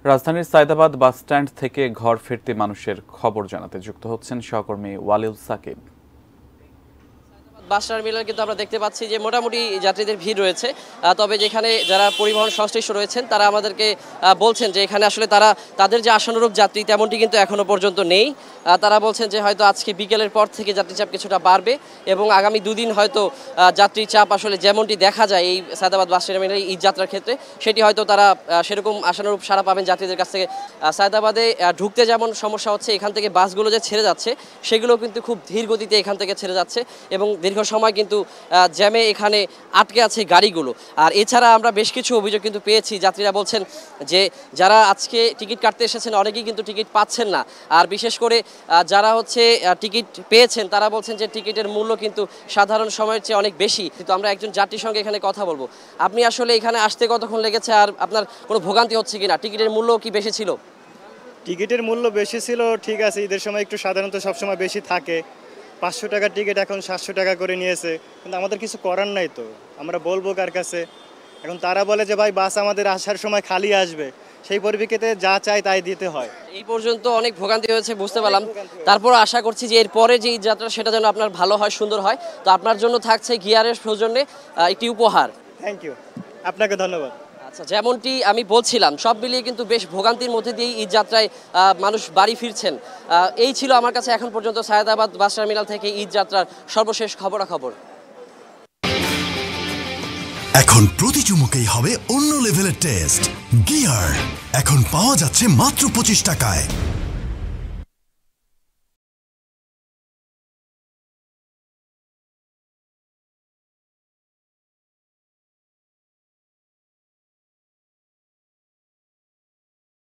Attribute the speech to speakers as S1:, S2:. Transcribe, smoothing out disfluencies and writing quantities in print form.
S1: রাজধানীর সায়দাবাদ বাসস্ট্যান্ড থেকে ঘর ফিরতি মানুষের খবর জানাতে যুক্ত হচ্ছেন সহকর্মী ওয়ালিউল সাকিব।
S2: বাস টার্মিনাল কিন্তু আমরা দেখতে পাচ্ছি যে মোটামুটি যাত্রীদের ভিড় রয়েছে, তবে যেখানে যারা পরিবহন সংশ্লিষ্ট রয়েছেন তারা আমাদেরকে বলছেন যে এখানে আসলে তাদের যে আশানুরূপ যাত্রী তেমনটি কিন্তু এখনো পর্যন্ত নেই। তারা বলছেন যে হয়তো আজকে বিকেলের পর থেকে যাত্রী চাপ কিছুটা বাড়বে এবং আগামী দুদিন হয়তো যাত্রী চাপ আসলে যেমনটি দেখা যায় এই সায়দাবাদ বাস টার্মিনালে ঈদ যাত্রার ক্ষেত্রে সেটি হয়তো তারা সেরকম আশানুরূপ সাড়া পাবেন যাত্রীদের কাছ থেকে। সায়দাবাদে ঢুকতে যেমন সমস্যা হচ্ছে, এখান থেকে বাসগুলো যে ছেড়ে যাচ্ছে সেগুলো কিন্তু খুব ধীর গতিতে এখান থেকে ছেড়ে যাচ্ছে এবং দীর্ঘ সময় কিন্তু জ্যামে এখানে আটকে আছে গাড়িগুলো। আর এছাড়া আমরা বেশ কিছু অভিযোগ কিন্তু পেয়েছি, যাত্রীরা বলছেন যে যারা আজকে টিকিট কাটতে এসেছেন অনেকেই কিন্তু টিকিট পাচ্ছেন না। আর বিশেষ করে যারা হচ্ছে টিকিট পেয়েছেন তারা বলছেন যে টিকিটের মূল্য কিন্তু সাধারণ সময়ের চেয়ে অনেক বেশি। কিন্তু আমরা একজন যাত্রীর সঙ্গে এখানে কথা বলবো। আপনি আসলে এখানে আসতে কতক্ষণ লেগেছে আর আপনার কোনো ভোগান্তি হচ্ছে কিনা? টিকিটের মূল্য কি বেশি ছিল?
S3: টিকিটের মূল্য বেশি ছিল, ঠিক আছে, ঈদের সময় একটু সাধারণত সবসময় বেশি থাকে। 500 টাকার টিকিট এখন 700 টাকা করে নিয়েছে, কিন্তু আমাদের কিছু করার নাই। তো আমরা বলবো কার কাছে? এখন তারা বলে যে ভাই বাস আমাদের আসার সময় খালি আসবে, সেই পরিপ্রেক্ষিতে যা চাই তাই দিতে হয়।
S2: এই পর্যন্ত অনেক ভোগান্তি হয়েছে বুঝতে পারলাম। তারপর আশা করছি যে এরপরে যে ঈদ যাত্রা সেটা যেন আপনার ভালো হয়, সুন্দর হয়। তো আপনার জন্য থাকছে গিয়ারের সৌজন্যে একটি উপহার।
S3: থ্যাংক ইউ, আপনাকে ধন্যবাদ।
S2: আচ্ছা, যেমনটি আমি বলছিলাম সব মিলিয়ে কিন্তু বেশ ভোগান্তির মধ্যে দিয়েই ঈদ যাত্রায় মানুষ বাড়ি ফিরছেন। এই ছিল আমার কাছে এখন পর্যন্ত সায়দাবাদ বাস টার্মিনাল থেকে ঈদ যাত্রার সর্বশেষ খবরাখবর।
S4: এখন প্রতি চুমুকেই হবে অন্য লেভেলের টেস্ট। গিয়ার এখন পাওয়া যাচ্ছে মাত্র 25 টাকায়।